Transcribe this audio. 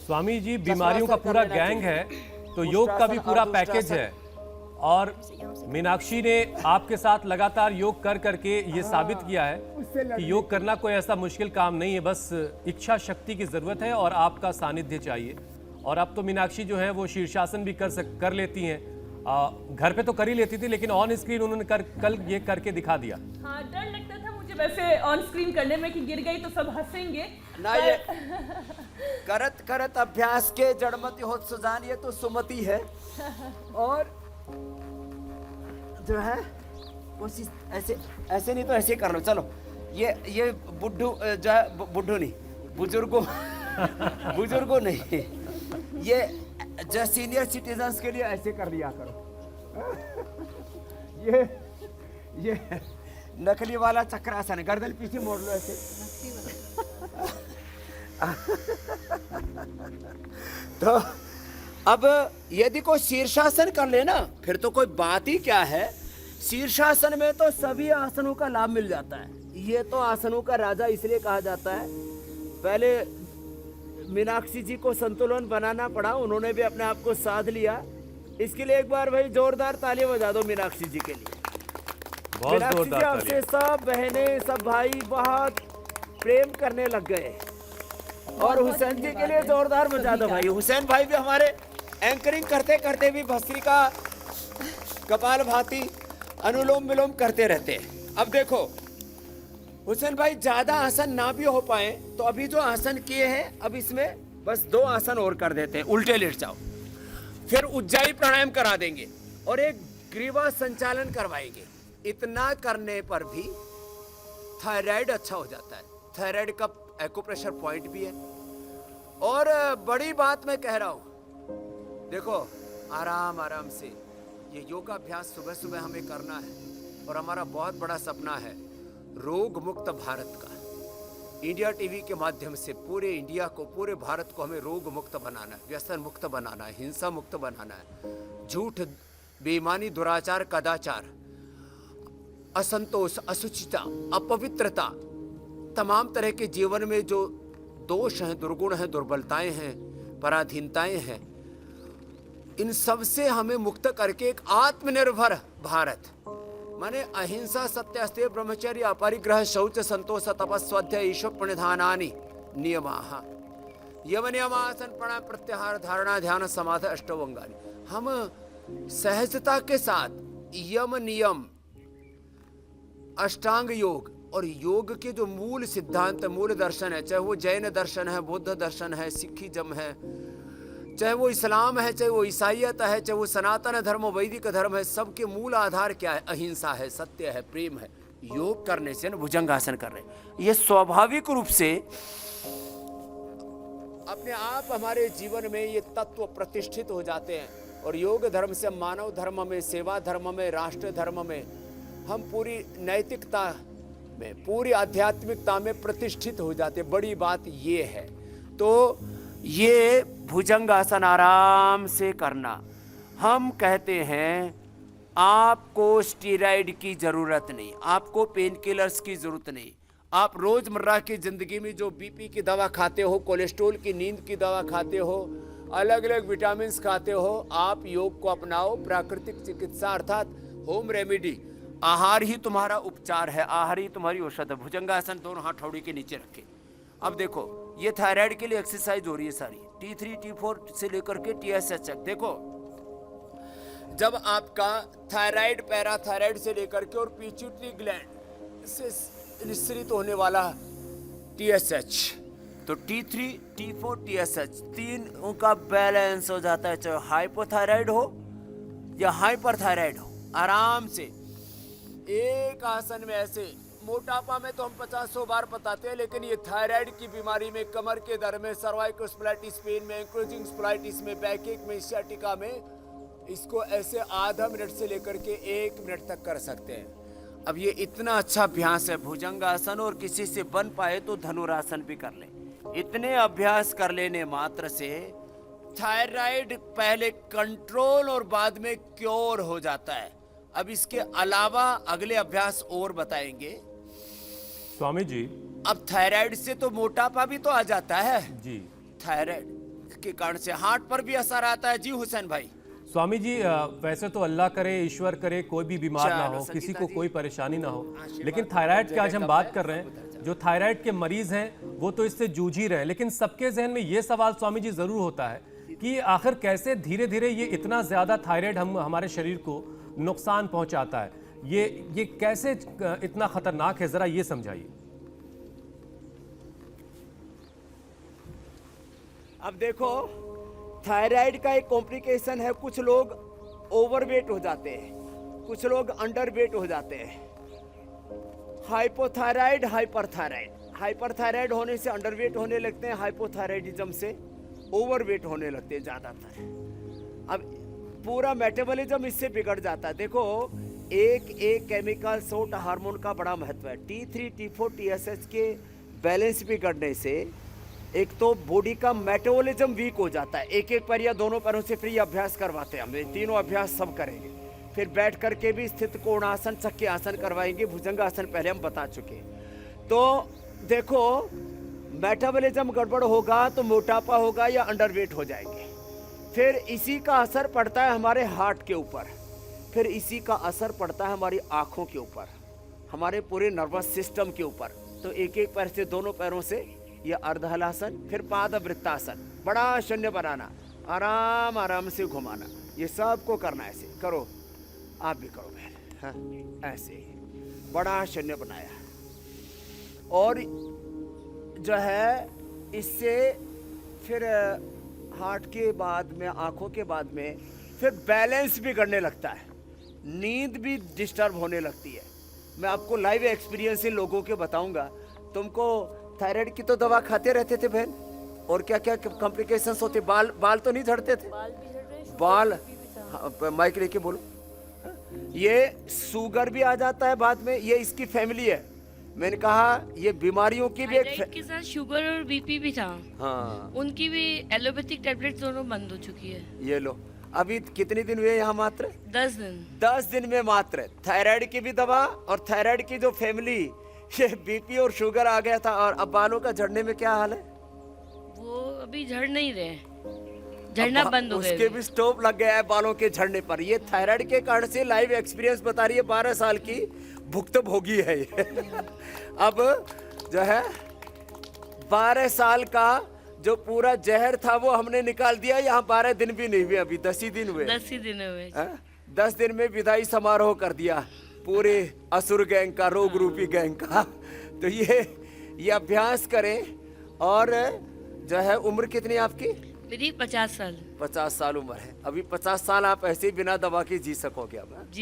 स्वामी जी, बीमारियों का पूरा गैंग है, तो योग का भी पूरा पैकेज है। और मीनाक्षी ने आपके साथ लगातार योग कर करके ये साबित किया है कि योग करना कोई ऐसा मुश्किल काम नहीं है, बस इच्छा शक्ति की जरूरत है और आपका सानिध्य चाहिए। और अब तो मीनाक्षी जो है वो शीर्षासन भी कर लेती हैं। घर पे तो कर ही लेती थी, लेकिन ऑन स्क्रीन उन्होंने कल ये करके दिखा दिया। हाँ, डर लगता था मुझे वैसे ऑन स्क्रीन करने में कि गिर गई तो सब हंसेंगे ना। ये करत करत अभ्यास के जड़मति होत सुजान, ये तो सुमति है। और जो है कोशिश ऐसे ऐसे नहीं तो ऐसे कर लो। चलो ये बुड्ढू जो है, बुड्ढू नहीं, बुजुर्गों नहीं, ये जो सीनियर सिटीजन्स के लिए ऐसे कर लिया करो। ये नकली वाला चक्रासन है, गर्दन पीछे मोड़ लो ऐसे। तो अब यदि कोई शीर्षासन कर लेना फिर तो कोई बात ही क्या है। शीर्षासन में तो सभी आसनों का लाभ मिल जाता है। ये तो आसनों का राजा इसलिए कहा जाता है। पहले मीनाक्षी जी को संतुलन बनाना पड़ा, उन्होंने भी अपने आप को साध लिया। इसके लिए एक बार भाई जोरदार तालियां बजा दो मीनाक्षी जी के लिए। मीनाक्षी जी आपसे सब बहनें सब भाई बहुत प्रेम करने लग गए। और हुसैन जी के लिए जोरदार बजा दो भाई। हुसैन भाई भी हमारे एंकरिंग करते करते भी भस्त्रिका कपाल भाती अनुलोम विलोम करते रहते हैं। अब देखो हुसैन भाई, ज्यादा आसन ना भी हो पाए तो अभी जो आसन किए हैं अब इसमें बस 2 आसन और कर देते हैं। उल्टे लेट जाओ, फिर उज्जाई प्राणायाम करा देंगे और एक ग्रीवा संचालन करवाएंगे। इतना करने पर भी थायराइड अच्छा हो जाता है। थायराइड का एक्यूप्रेशर पॉइंट भी है। और बड़ी बात मैं कह रहा हूं, देखो आराम आराम से ये योगाभ्यास सुबह सुबह हमें करना है। और हमारा बहुत बड़ा सपना है रोग मुक्त भारत का। इंडिया टीवी के माध्यम से पूरे इंडिया को, पूरे भारत को हमें रोग मुक्त बनाना है, व्यसन मुक्त बनाना है, हिंसा मुक्त बनाना है। झूठ, बेईमानी, दुराचार, कदाचार, असंतोष, असुचिता, अपवित्रता, तमाम तरह के जीवन में जो दोष हैं, दुर्गुण हैं, दुर्बलताएं हैं, पराधीनताएं हैं, इन सब से हमें मुक्त करके एक आत्मनिर्भर भारत, माने अहिंसा, सत्य, अस्तेय, ब्रह्मचर्य, अपरिग्रह, शौच, संतोष, तपस्वाध्याय, ईश्वर प्रणिधानानि नियमाः, यम नियम, आसन, प्राणायाम, प्रत्याहार, धारणा, ध्यान, समाधि, अष्टौ अंगानि। हम सहजता के साथ यम नियम, अष्टांग योग और योग के जो मूल सिद्धांत, मूल दर्शन है, चाहे वो जैन दर्शन है, बुद्ध दर्शन है, सिखिज्म है, चाहे वो इस्लाम है, चाहे वो ईसाईयत है, चाहे वो सनातन धर्म, वैदिक धर्म है, सबके मूल आधार क्या है? अहिंसा है, सत्य है, प्रेम है। योग करने से, भुजंगासन कर रहे, ये स्वाभाविक रूप से अपने आप हमारे जीवन में ये तत्व प्रतिष्ठित हो जाते हैं। और योग धर्म से मानव धर्म में, सेवा धर्म में, राष्ट्र धर्म में हम पूरी नैतिकता में, पूरी आध्यात्मिकता में प्रतिष्ठित हो जाते। बड़ी बात ये है। तो ये भुजंगासन आराम से करना। हम कहते हैं आपको स्टीरॉयड की जरूरत नहीं, आपको पेन किलर्स की जरूरत नहीं। आप रोजमर्रा की जिंदगी में जो बीपी की दवा खाते हो, कोलेस्ट्रॉल की, नींद की दवा खाते हो, अलग अलग विटामिन खाते हो, आप योग को अपनाओ। प्राकृतिक चिकित्सा अर्थात होम रेमेडी, आहार ही तुम्हारा उपचार है, आहार ही तुम्हारी औषध है। भुजंगासन दोनों हाथ हथौड़ी के नीचे रखे। अब देखो ये थायराइड के लिए एक्सरसाइज हो रही है सारी, T3 T4 से लेकर के TSH तक। देखो जब आपका थायराइड, पैराथायराइड से लेकर के और पिट्यूटरी ग्लैंड से निस्सरित होने वाला TSH, तो T3 T4 TSH तीनों का बैलेंस हो जाता है। चाहे हाइपोथायराइड हो या हाइपरथायराइड हो, आराम से एक आसन में ऐसे। मोटापा में तो हम 50-100 बार बताते हैं, लेकिन ये थायराइड की बीमारी में, कमर के दर्द में, सर्वाइकल स्प्लाइटिस पेन में, एंक्लोजिंग स्प्लाइटिस में, बैकएक में, सियाटिका में, इसको ऐसे आधा मिनट से लेकर के 1 मिनट तक कर सकते हैं। अब ये इतना अच्छा अभ्यास है भुजंगासन, और किसी से बन पाए तो धनुरासन भी कर ले। इतने अभ्यास कर लेने मात्र से थायराइड पहले कंट्रोल और बाद में क्योर हो जाता है। अब इसके अलावा अगले अभ्यास और बताएंगे स्वामी जी। अब थायराइड से तो मोटापा भी तो आ जाता है जी। थायराइड के कारण से हार्ट पर भी असर आता है। जी हुसैन भाई। स्वामी जी वैसे तो अल्लाह करे, ईश्वर करे, कोई भी बीमार ना चलो, हो, किसी संगीता को जी, कोई परेशानी ना हो, आशीर्वाद लेकिन तो थायराइड की जगह आज हम कम बात है, कर रहे उधर हैं। चलो। जो थायराइड के मरीज हैं वो तो इससे जूझ ही रहे हैं, लेकिन सबके जहन में ये सवाल स्वामी जी जरूर होता है कि आखिर कैसे धीरे धीरे ये इतना ज्यादा थायराइड हमारे शरीर को नुकसान पहुंचाता है, ये कैसे इतना खतरनाक है, जरा ये समझाइए। अब देखो, थायराइड का एक कॉम्प्लिकेशन है। कुछ लोग ओवरवेट हो जाते हैं, कुछ लोग अंडरवेट हो जाते हैं। हाइपोथायराइड, हाइपरथायराइड होने से अंडरवेट होने लगते हैं, हाइपोथायराइडिज्म से ओवरवेट होने लगते हैं ज़्यादातर। अब पूरा मेटाबॉलिज्म इससे बिगड़ जाता है। देखो, एक केमिकल सोट हार्मोन का बड़ा महत्व है। T3, T4, TSH के बैलेंस बिगड़ने से एक तो बॉडी का मेटाबॉलिज्म वीक हो जाता है। एक पैर या दोनों पैरों से फ्री अभ्यास करवाते हैं, हम तीनों अभ्यास सब करेंगे। फिर बैठ करके भी स्थित कोणासन, चक्के आसन करवाएंगे, भुजंग आसन पहले हम बता चुके। तो देखो, मेटाबॉलिज्म गड़बड़ होगा तो मोटापा होगा या अंडरवेट हो जाएंगे। फिर इसी का असर पड़ता है हमारे हार्ट के ऊपर, फिर इसी का असर पड़ता है हमारी आँखों के ऊपर, हमारे पूरे नर्वस सिस्टम के ऊपर। तो एक पैर से दोनों पैरों से ये अर्धहलासन, फिर पादवृत्तासन, बड़ा शून्य बनाना, आराम आराम से घुमाना, ये सब को करना। ऐसे करो, आप भी करो बहन। हाँ, ऐसे ही बड़ा शून्य बनाया। और जो है इससे फिर हार्ट के बाद में, आँखों के बाद में फिर बैलेंस भी करने लगता है, नींद भी डिस्टर्ब होने लगती है। मैं आपको लाइव एक्सपीरियंस से लोगों के बताऊंगा। तुमको थायराइड की तो दवा खाते रहते थे बहन, और क्या क्या कॉम्प्लिकेशंस होते? बाल तो नहीं झड़ते थे? बाल, हाँ, माइक लेके बोलो। ये शुगर भी आ जाता है बाद में, ये इसकी फैमिली है। मैंने कहा ये बीमारियों की भी थायराइड के साथ शुगर और बीपी भी था। हाँ, उनकी भी एलोपैथिक टैबलेट दोनों बंद हो चुकी है। ये लो। अभी कितने दिन हुए यहाँ? मात्र 10 दिन। 10 दिन में मात्र थायराइड की भी दवा, और थायराइड की जो फैमिली, ये बीपी और शुगर आ गया था। और अब बालों का झड़ने में क्या हाल है? वो अभी झड़ नहीं रहे, झड़ना बंद हो गए। उसके भी स्टॉप लग गया है बालों के झड़ने पर। ये थायराइड के कारण से लाइव एक्सपीरियंस बता रही है। 12 साल की भुक्तभोगी है ये। अब जो है 12 साल का जो पूरा जहर था वो हमने निकाल दिया। यहाँ 12 दिन भी नहीं हुए, अभी 10 ही दिन हुए। 10 ही दिन हुए। 10 दिन में विदाई समारोह कर दिया पूरे असुर गैंग का, रोग रूपी गैंग का। तो ये अभ्यास करें। और जो है, उम्र कितनी आपकी? मेरी 50 साल। 50 साल उम्र है। अभी 50 साल आप ऐसे ही बिना दवा के जी सकोगे अब।